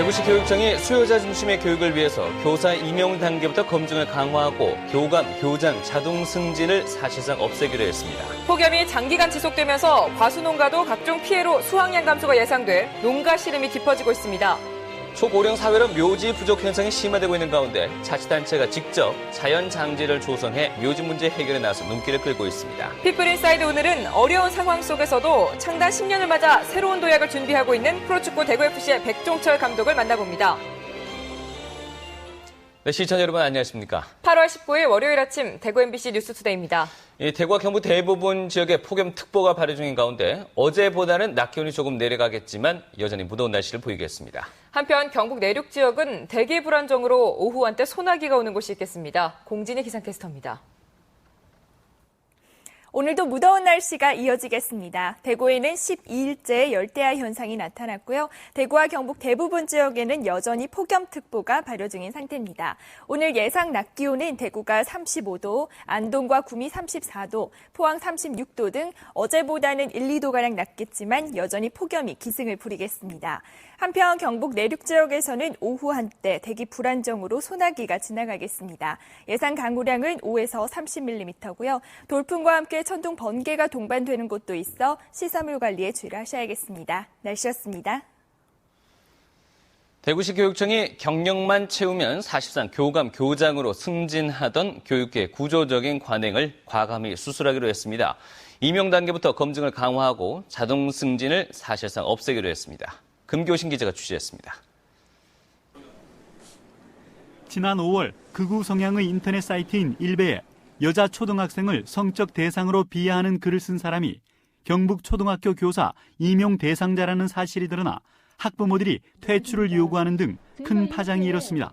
대구시 교육청이 수요자 중심의 교육을 위해서 교사 임용 단계부터 검증을 강화하고 교감, 교장 자동 승진을 사실상 없애기로 했습니다. 폭염이 장기간 지속되면서 과수농가도 각종 피해로 수확량 감소가 예상돼 농가 시름이 깊어지고 있습니다. 초고령 사회로 묘지 부족 현상이 심화되고 있는 가운데 자치단체가 직접 자연 장지를 조성해 묘지 문제 해결에 나서 눈길을 끌고 있습니다. 픽플인사이드 오늘은 어려운 상황 속에서도 창단 10년을 맞아 새로운 도약을 준비하고 있는 프로축구 대구FC의 백종철 감독을 만나봅니다. 네, 시청자 여러분 안녕하십니까? 8월 19일 월요일 아침 대구 MBC 뉴스투데이입니다. 대구와 경북 대부분 지역에 폭염특보가 발효 중인 가운데 어제보다는 낮 기온이 조금 내려가겠지만 여전히 무더운 날씨를 보이겠습니다. 한편 경북 내륙 지역은 대기 불안정으로 오후 한때 소나기가 오는 곳이 있겠습니다. 공진희 기상캐스터입니다. 오늘도 무더운 날씨가 이어지겠습니다. 대구에는 12일째 열대야 현상이 나타났고요. 대구와 경북 대부분 지역에는 여전히 폭염특보가 발효 중인 상태입니다. 오늘 예상 낮 기온은 대구가 35도, 안동과 구미 34도, 포항 36도 등 어제보다는 1, 2도가량 낮겠지만 여전히 폭염이 기승을 부리겠습니다. 한편 경북 내륙 지역에서는 오후 한때 대기 불안정으로 소나기가 지나가겠습니다. 예상 강우량은 5에서 30mm고요. 돌풍과 함께 천둥 번개가 동반되는 곳도 있어 시설물 관리에 주의를 하셔야겠습니다. 날씨였습니다. 대구시 교육청이 경력만 채우면 사실상 교감, 교장으로 승진하던 교육계의 구조적인 관행을 과감히 수술하기로 했습니다. 임용 단계부터 검증을 강화하고 자동 승진을 사실상 없애기로 했습니다. 금교신 기자가 취재했습니다. 지난 5월 극우 성향의 인터넷 사이트인 일베에 여자 초등학생을 성적 대상으로 비하하는 글을 쓴 사람이 경북 초등학교 교사 임용 대상자라는 사실이 드러나 학부모들이 퇴출을 요구하는 등 큰 파장이 일었습니다.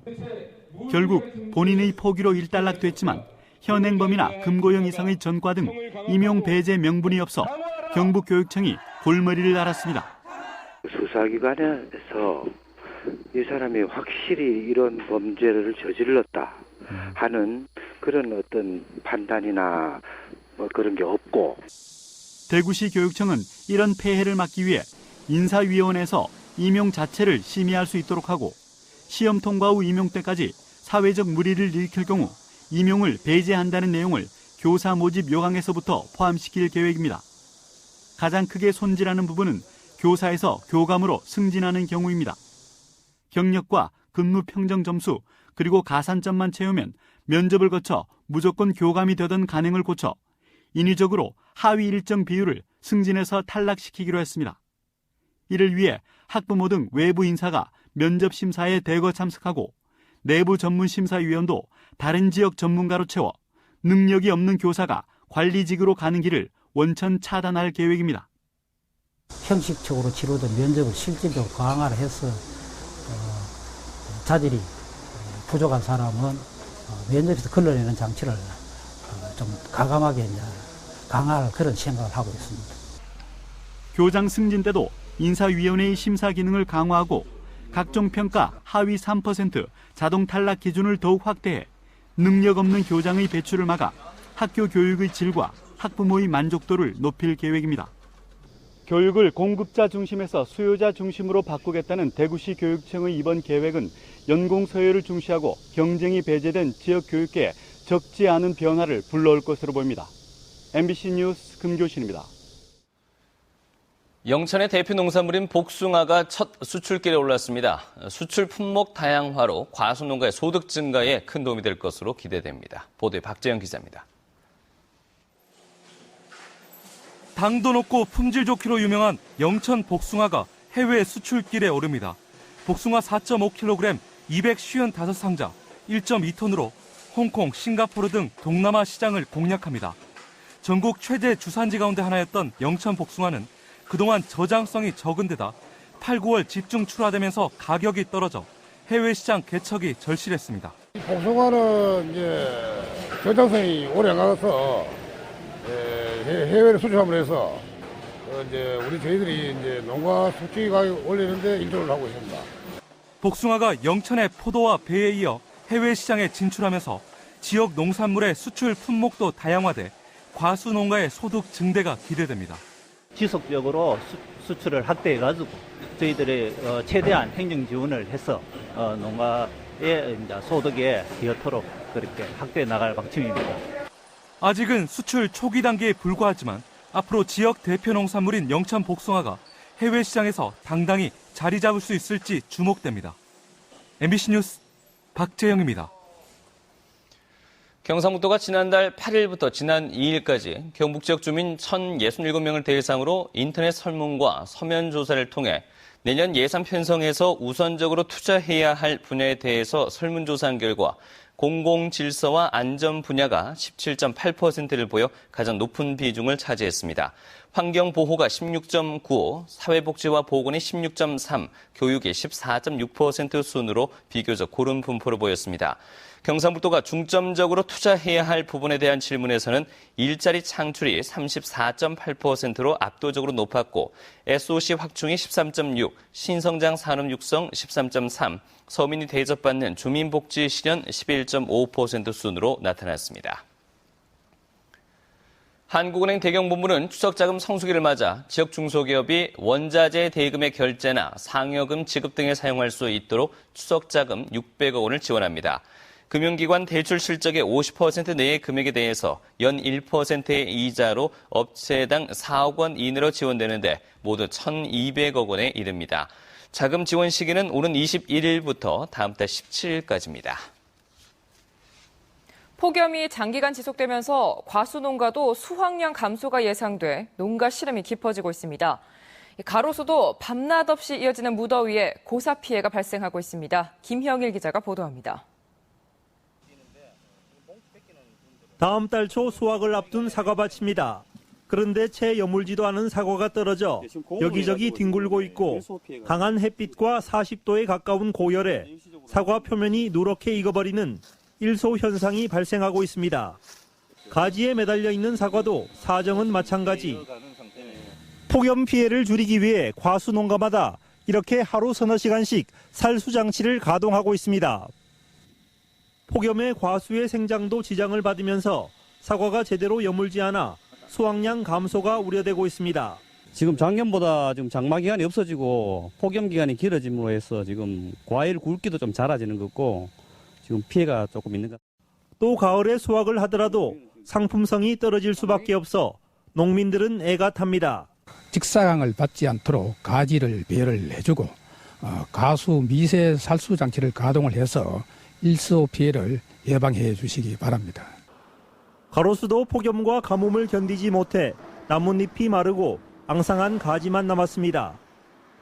결국 본인의 포기로 일단락됐지만 현행범이나 금고형 이상의 전과 등 임용 배제 명분이 없어 경북교육청이 골머리를 앓았습니다. 수사기관에서 이 사람이 확실히 이런 범죄를 저질렀다 하는 그런 어떤 판단이나 그런 게 없고. 대구시 교육청은 이런 폐해를 막기 위해 인사위원회에서 임용 자체를 심의할 수 있도록 하고 시험 통과 후 임용 때까지 사회적 물의를 일으킬 경우 임용을 배제한다는 내용을 교사 모집 요강에서부터 포함시킬 계획입니다. 가장 크게 손질하는 부분은 교사에서 교감으로 승진하는 경우입니다. 경력과 근무 평정 점수 그리고 가산점만 채우면 면접을 거쳐 무조건 교감이 되던 관행을 고쳐 인위적으로 하위 일정 비율을 승진해서 탈락시키기로 했습니다. 이를 위해 학부모 등 외부 인사가 면접 심사에 대거 참석하고 내부 전문심사위원도 다른 지역 전문가로 채워 능력이 없는 교사가 관리직으로 가는 길을 원천 차단할 계획입니다. 형식적으로 치르던 면접을 실질적으로 강화를 해서 자질이 부족한 사람은 면접에서 걸러내는 장치를 좀 과감하게 강화할 그런 생각을 하고 있습니다. 교장 승진 때도 인사위원회의 심사 기능을 강화하고 각종 평가 하위 3% 자동 탈락 기준을 더욱 확대해 능력 없는 교장의 배출을 막아 학교 교육의 질과 학부모의 만족도를 높일 계획입니다. 교육을 공급자 중심에서 수요자 중심으로 바꾸겠다는 대구시 교육청의 이번 계획은 연공 서열을 중시하고 경쟁이 배제된 지역 교육계에 적지 않은 변화를 불러올 것으로 보입니다. MBC 뉴스 금교신입니다. 영천의 대표 농산물인 복숭아가 첫 수출길에 올랐습니다. 수출 품목 다양화로 과수농가의 소득 증가에 큰 도움이 될 것으로 기대됩니다. 보도에 박재영 기자입니다. 당도 높고 품질 좋기로 유명한 영천 복숭아가 해외 수출길에 오릅니다. 복숭아 4.5kg 255상자 1.2톤으로 홍콩, 싱가포르 등 동남아 시장을 공략합니다. 전국 최대 주산지 가운데 하나였던 영천 복숭아는 그동안 저장성이 적은 데다 8, 9월 집중 출하되면서 가격이 떨어져 해외 시장 개척이 절실했습니다. 복숭아는 이제 저장성이 오래 안 가서 해외로 수출함을 해서 이제 저희들이 이제 농가 수출 가격 올리는데 일조를 하고 있습니다. 복숭아가 영천의 포도와 배에 이어 해외 시장에 진출하면서 지역 농산물의 수출 품목도 다양화돼 과수 농가의 소득 증대가 기대됩니다. 지속적으로 수출을 확대해가지고 저희들이 최대한 행정 지원을 해서 농가의 이제 소득에 기여토록 그렇게 확대해 나갈 방침입니다. 아직은 수출 초기 단계에 불과하지만 앞으로 지역 대표 농산물인 영천 복숭아가 해외 시장에서 당당히 자리 잡을 수 있을지 주목됩니다. MBC 뉴스 박재영입니다. 경상북도가 지난달 8일부터 지난 2일까지 경북 지역 주민 1,067명을 대상으로 인터넷 설문과 서면 조사를 통해 내년 예산 편성에서 우선적으로 투자해야 할 분야에 대해서 설문조사한 결과 공공질서와 안전 분야가 17.8%를 보여 가장 높은 비중을 차지했습니다. 환경보호가 16.95, 사회복지와 보건이 16.3, 교육이 14.6% 순으로 비교적 고른 분포를 보였습니다. 경상북도가 중점적으로 투자해야 할 부분에 대한 질문에서는 일자리 창출이 34.8%로 압도적으로 높았고 SOC 확충이 13.6, 신성장 산업 육성 13.3, 서민이 대접받는 주민복지 실현 11.5% 순으로 나타났습니다. 한국은행 대경본부는 추석자금 성수기를 맞아 지역 중소기업이 원자재 대금의 결제나 상여금 지급 등에 사용할 수 있도록 추석자금 600억 원을 지원합니다. 금융기관 대출 실적의 50% 내의 금액에 대해서 연 1%의 이자로 업체당 4억 원 이내로 지원되는데 모두 1,200억 원에 이릅니다. 자금 지원 시기는 오는 21일부터 다음 달 17일까지입니다. 폭염이 장기간 지속되면서 과수농가도 수확량 감소가 예상돼 농가 시름이 깊어지고 있습니다. 가로수도 밤낮 없이 이어지는 무더위에 고사 피해가 발생하고 있습니다. 김형일 기자가 보도합니다. 다음 달 초 수확을 앞둔 사과밭입니다. 그런데 채 여물지도 않은 사과가 떨어져 여기저기 뒹굴고 있고 강한 햇빛과 40도에 가까운 고열에 사과 표면이 누렇게 익어버리는 일소 현상이 발생하고 있습니다. 가지에 매달려 있는 사과도 사정은 마찬가지. 폭염 피해를 줄이기 위해 과수 농가마다 이렇게 하루 서너 시간씩 살수 장치를 가동하고 있습니다. 폭염에 과수의 생장도 지장을 받으면서 사과가 제대로 여물지 않아 수확량 감소가 우려되고 있습니다. 지금 작년보다 지금 장마 기간이 없어지고 폭염 기간이 길어짐으로 해서 지금 과일 굵기도 좀 작아지는 것 같고 지금 피해가 조금 있는 것 같습니다. 또 가을에 수확을 하더라도 상품성이 떨어질 수밖에 없어 농민들은 애가 탑니다. 직사광을 받지 않도록 가지를 배열을 해주고 가수 미세 살수 장치를 가동을 해서 일소 피해를 예방해 주시기 바랍니다. 가로수도 폭염과 가뭄을 견디지 못해 나뭇잎이 마르고 앙상한 가지만 남았습니다.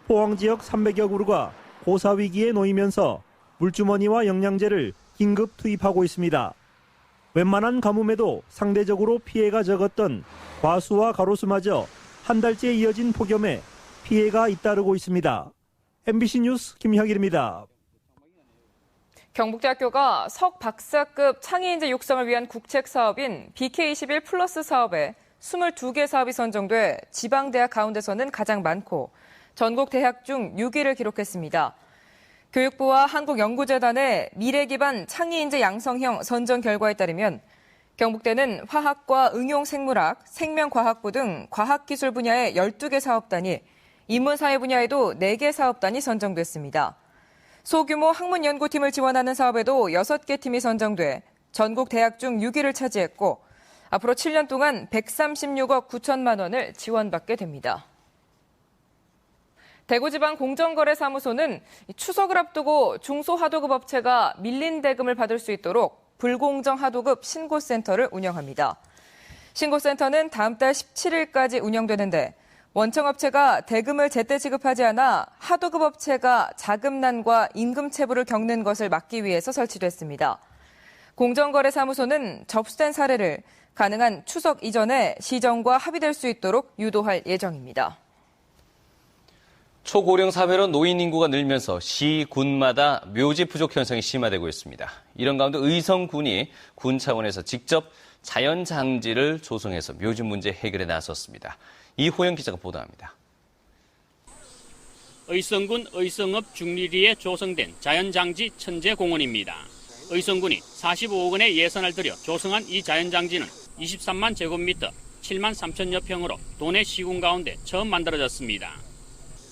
포항 지역 300여 그루가 고사 위기에 놓이면서 물주머니와 영양제를 긴급 투입하고 있습니다. 웬만한 가뭄에도 상대적으로 피해가 적었던 과수와 가로수마저 한 달째 이어진 폭염에 피해가 잇따르고 있습니다. MBC 뉴스 김형일입니다. 경북대학교가 석 박사급 창의인재 육성을 위한 국책 사업인 BK21 플러스 사업에 22개 사업이 선정돼 지방대학 가운데서는 가장 많고 전국 대학 중 6위를 기록했습니다. 교육부와 한국연구재단의 미래 기반 창의인재 양성형 선정 결과에 따르면 경북대는 화학과 응용생물학, 생명과학부 등 과학기술 분야의 12개 사업단이, 인문사회 분야에도 4개 사업단이 선정됐습니다. 소규모 학문연구팀을 지원하는 사업에도 6개 팀이 선정돼 전국 대학 중 6위를 차지했고 앞으로 7년 동안 136억 9천만 원을 지원받게 됩니다. 대구지방공정거래사무소는 추석을 앞두고 중소하도급 업체가 밀린 대금을 받을 수 있도록 불공정 하도급 신고센터를 운영합니다. 신고센터는 다음 달 17일까지 운영되는데 원청업체가 대금을 제때 지급하지 않아 하도급 업체가 자금난과 임금체불을 겪는 것을 막기 위해서 설치됐습니다. 공정거래사무소는 접수된 사례를 가능한 추석 이전에 시정과 합의될 수 있도록 유도할 예정입니다. 초고령 사회로 노인 인구가 늘면서 시, 군마다 묘지 부족 현상이 심화되고 있습니다. 이런 가운데 의성군이 군 차원에서 직접 자연장지를 조성해서 묘지 문제 해결에 나섰습니다. 이호영 기자가 보도합니다. 의성군 의성읍 중리리에 조성된 자연장지 천재공원입니다. 의성군이 45억 원의 예산을 들여 조성한 이 자연장지는 23만 제곱미터 7만 3천여 평으로 도내 시군 가운데 처음 만들어졌습니다.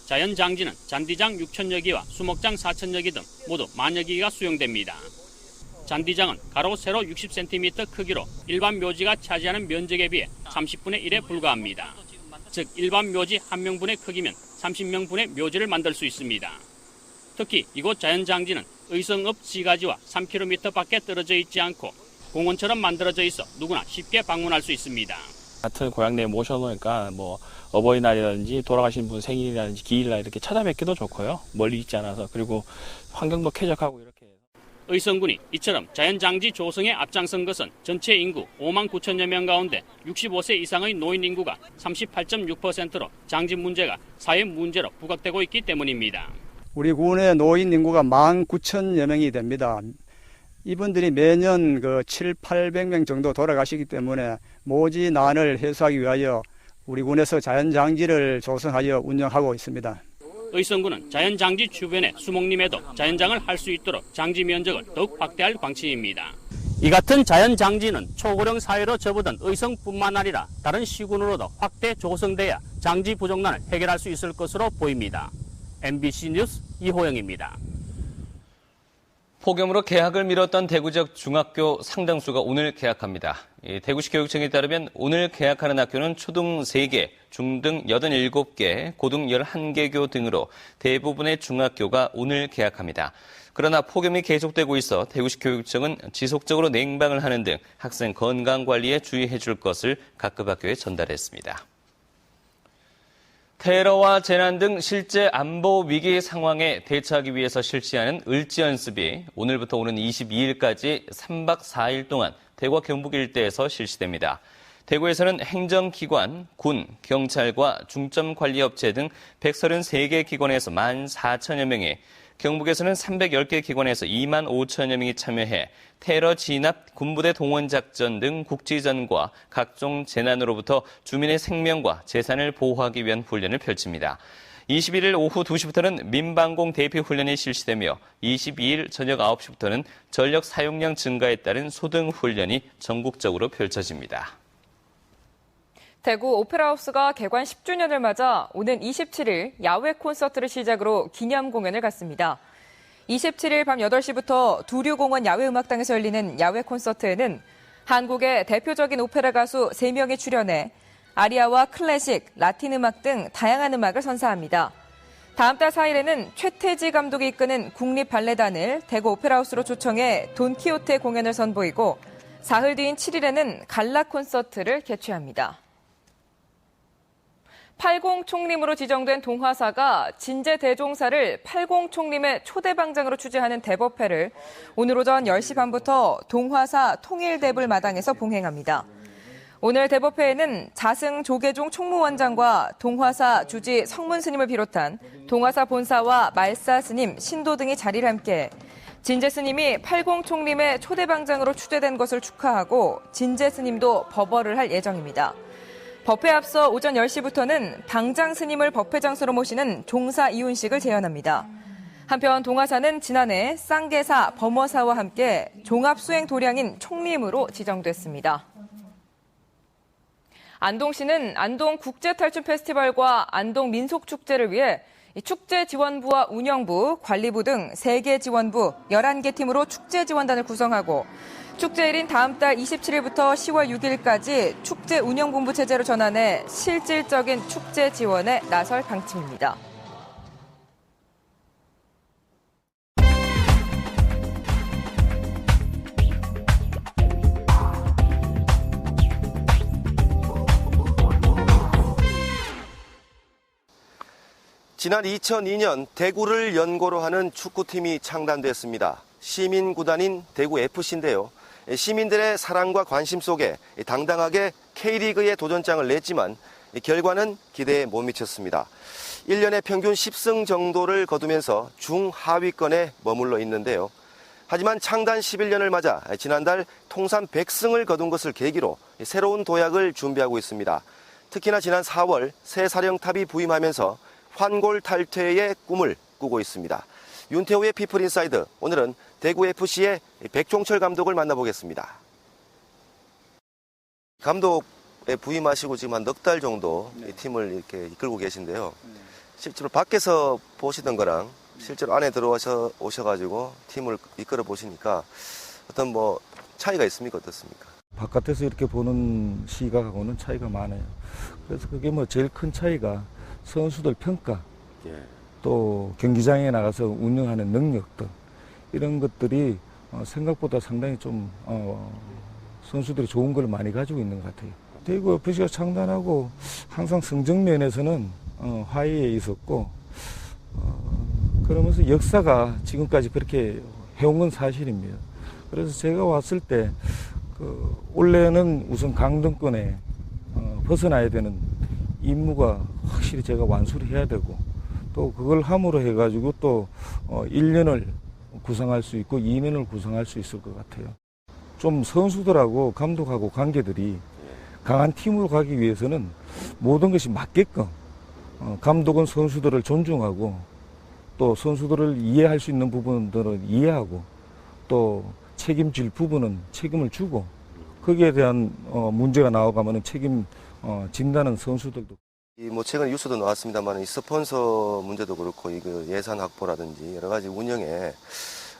자연장지는 잔디장 6천여 기와 수목장 4천여 기 등 모두 만여 기가 수용됩니다. 잔디장은 가로 세로 60cm 크기로 일반 묘지가 차지하는 면적에 비해 30분의 1에 불과합니다. 즉 일반 묘지 1명분의 크기면 30명분의 묘지를 만들 수 있습니다. 특히 이곳 자연장지는 의성읍 지가지와 3km 밖에 떨어져 있지 않고 공원처럼 만들어져 있어 누구나 쉽게 방문할 수 있습니다. 같은 고향내에 모셔놓으니까 뭐 어버이날이라든지 돌아가신 분 생일이라든지 기일날 이렇게 찾아뵙기도 좋고요. 멀리 있지 않아서 그리고 환경도 쾌적하고 이렇게. 의성군이 이처럼 자연장지 조성에 앞장선 것은 전체 인구 5만 9천여 명 가운데 65세 이상의 노인 인구가 38.6%로 장지 문제가 사회 문제로 부각되고 있기 때문입니다. 우리 군의 노인 인구가 1만 9천여 명이 됩니다. 이분들이 매년 700~800명 정도 돌아가시기 때문에 모지 난을 해소하기 위하여 우리 군에서 자연장지를 조성하여 운영하고 있습니다. 의성군은 자연장지 주변에 수목림에도 자연장을 할 수 있도록 장지 면적을 더욱 확대할 방침입니다. 이 같은 자연장지는 초고령 사회로 접어든 의성뿐만 아니라 다른 시군으로도 확대 조성돼야 장지 부족난을 해결할 수 있을 것으로 보입니다. MBC 뉴스 이호영입니다. 폭염으로 개학을 미뤘던 대구 지역 중학교 상당수가 오늘 개학합니다. 대구시 교육청에 따르면 오늘 개학하는 학교는 초등 3개, 중등 87개, 고등 11개교 등으로 대부분의 중학교가 오늘 개학합니다. 그러나 폭염이 계속되고 있어 대구시 교육청은 지속적으로 냉방을 하는 등 학생 건강 관리에 주의해 줄 것을 각급 학교에 전달했습니다. 테러와 재난 등 실제 안보 위기 상황에 대처하기 위해서 실시하는 을지연습이 오늘부터 오는 22일까지 3박 4일 동안 대구와 경북 일대에서 실시됩니다. 대구에서는 행정기관, 군, 경찰과 중점관리업체 등 133개 기관에서 14,000여 명이, 경북에서는 310개 기관에서 2만 5천여 명이 참여해 테러 진압, 군부대 동원 작전 등 국지전과 각종 재난으로부터 주민의 생명과 재산을 보호하기 위한 훈련을 펼칩니다. 21일 오후 2시부터는 민방공 대피 훈련이 실시되며 22일 저녁 9시부터는 전력 사용량 증가에 따른 소등 훈련이 전국적으로 펼쳐집니다. 대구 오페라하우스가 개관 10주년을 맞아 오는 27일 야외 콘서트를 시작으로 기념 공연을 갖습니다. 27일 밤 8시부터 두류공원 야외음악당에서 열리는 야외 콘서트에는 한국의 대표적인 오페라 가수 3명이 출연해 아리아와 클래식, 라틴 음악 등 다양한 음악을 선사합니다. 다음 달 4일에는 최태지 감독이 이끄는 국립발레단을 대구 오페라하우스로 초청해 돈키호테 공연을 선보이고 사흘 뒤인 7일에는 갈라 콘서트를 개최합니다. 80총림으로 지정된 동화사가 진제대종사를 80총림의 초대방장으로 추제하는 대법회를 오늘 오전 10시 반부터 동화사 통일대불 마당에서 봉행합니다. 오늘 대법회에는 자승 조계종 총무원장과 동화사 주지 성문스님을 비롯한 동화사 본사와 말사 스님, 신도 등이 자리를 함께해 진제 스님이 80총림의 초대방장으로 추대된 것을 축하하고 진제 스님도 법어를 할 예정입니다. 법회에 앞서 오전 10시부터는 방장 스님을 법회 장소로 모시는 종사 이훈식을 재현합니다. 한편 동화사는 지난해 쌍계사, 범어사와 함께 종합수행 도량인 총림으로 지정됐습니다. 안동시는 안동 국제탈춤 페스티벌과 안동 민속축제를 위해 축제지원부와 운영부, 관리부 등 3개 지원부 11개 팀으로 축제지원단을 구성하고 축제일인 다음 달 27일부터 10월 6일까지 축제 운영본부 체제로 전환해 실질적인 축제 지원에 나설 방침입니다. 지난 2002년 대구를 연고로 하는 축구팀이 창단됐습니다. 시민구단인 대구FC인데요. 시민들의 사랑과 관심 속에 당당하게 K리그의 도전장을 냈지만 결과는 기대에 못 미쳤습니다. 1년에 평균 10승 정도를 거두면서 중하위권에 머물러 있는데요. 하지만 창단 11년을 맞아 지난달 통산 100승을 거둔 것을 계기로 새로운 도약을 준비하고 있습니다. 특히나 지난 4월 새 사령탑이 부임하면서 환골 탈퇴의 꿈을 꾸고 있습니다. 윤태호의 피플인사이드, 오늘은 대구FC의 백종철 감독을 만나보겠습니다. 감독에 부임하시고 지금 한 넉 달 정도 이 팀을 이렇게 이끌고 계신데요. 실제로 밖에서 보시던 거랑 실제로 안에 오셔가지고 팀을 이끌어 보시니까 어떤 뭐 차이가 있습니까? 어떻습니까? 바깥에서 이렇게 보는 시각하고는 차이가 많아요. 그래서 그게 뭐 제일 큰 차이가 선수들 평가, 또 경기장에 나가서 운영하는 능력들, 이런 것들이 생각보다 상당히 좀 선수들이 좋은 걸 많이 가지고 있는 것 같아요. 대구 FC가 창단하고 항상 성적 면에서는 화해에 있었고, 그러면서 역사가 지금까지 그렇게 해온 건 사실입니다. 그래서 제가 왔을 때 원래는 우선 강등권에 벗어나야 되는 임무가 확실히 제가 완수를 해야 되고, 또 그걸 함으로 해가지고 또 1년을 구성할 수 있고 2년을 구성할 수 있을 것 같아요. 좀 선수들하고 감독하고 관계들이 강한 팀으로 가기 위해서는 모든 것이 맞게끔 감독은 선수들을 존중하고, 또 선수들을 이해할 수 있는 부분들은 이해하고, 또 책임질 부분은 책임을 주고, 거기에 대한 문제가 나오가면은 책임진다는 선수들도. 뭐 최근 뉴스도 나왔습니다만 이 스폰서 문제도 그렇고 이거 예산 확보라든지 여러 가지 운영에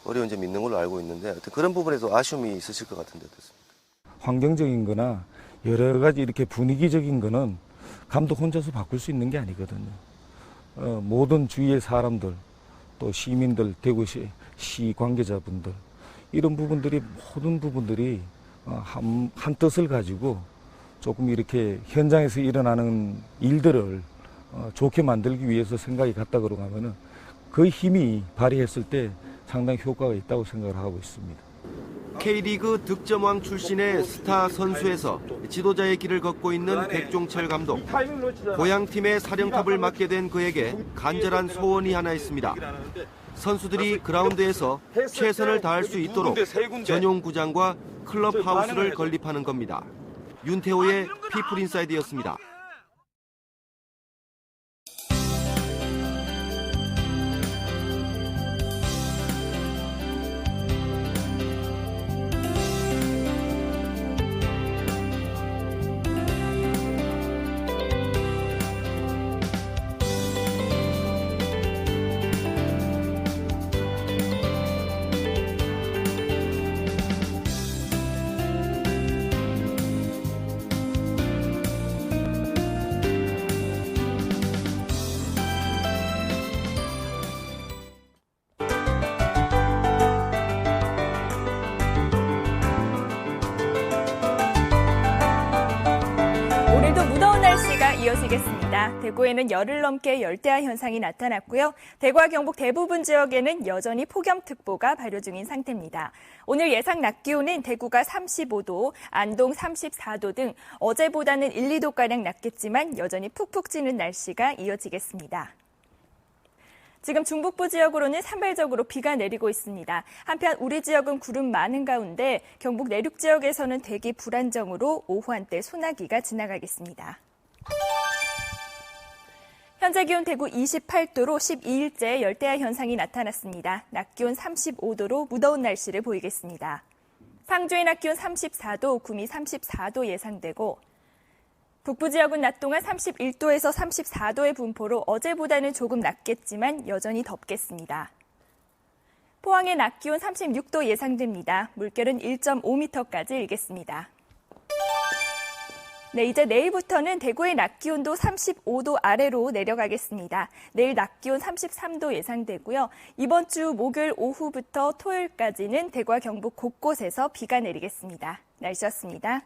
어려운 점이 있는 걸로 알고 있는데, 그런 부분에도 아쉬움이 있으실 것 같은데 어떻습니까? 환경적인 거나 여러 가지 이렇게 분위기적인 거는 감독 혼자서 바꿀 수 있는 게 아니거든요. 모든 주위의 사람들, 또 시민들, 대구시 관계자분들, 이런 부분들이 모든 부분들이 한 뜻을 가지고 조금 이렇게 현장에서 일어나는 일들을 좋게 만들기 위해서 생각이 갔다 그러고 하면은 그 힘이 발휘했을 때 상당히 효과가 있다고 생각을 하고 있습니다. K리그 득점왕 출신의 스타 선수에서 지도자의 길을 걷고 있는 백종철 감독. 고향팀의 사령탑을 맡게 된 그에게 간절한 소원이 하나 있습니다. 선수들이 그라운드에서 최선을 다할 수 있도록 전용 구장과 클럽 하우스를 건립하는 겁니다. 윤태호의 피플인사이드였습니다. 오늘도 무더운 날씨가 이어지겠습니다. 대구에는 열흘 넘게 열대야 현상이 나타났고요. 대구와 경북 대부분 지역에는 여전히 폭염특보가 발효 중인 상태입니다. 오늘 예상 낮 기온은 대구가 35도, 안동 34도 등 어제보다는 1, 2도가량 낮겠지만 여전히 푹푹 찌는 날씨가 이어지겠습니다. 지금 중북부 지역으로는 산발적으로 비가 내리고 있습니다. 한편 우리 지역은 구름 많은 가운데 경북 내륙 지역에서는 대기 불안정으로 오후 한때 소나기가 지나가겠습니다. 현재 기온 대구 28도로 12일째 열대야 현상이 나타났습니다. 낮 기온 35도로 무더운 날씨를 보이겠습니다. 상주의 낮 기온 34도, 구미 34도 예상되고 북부 지역은 낮 동안 31도에서 34도의 분포로 어제보다는 조금 낮겠지만 여전히 덥겠습니다. 포항의 낮 기온 36도 예상됩니다. 물결은 1.5m까지 일겠습니다. 네, 이제 내일부터는 대구의 낮 기온도 35도 아래로 내려가겠습니다. 내일 낮 기온 33도 예상되고요. 이번 주 목요일 오후부터 토요일까지는 대구와 경북 곳곳에서 비가 내리겠습니다. 날씨였습니다.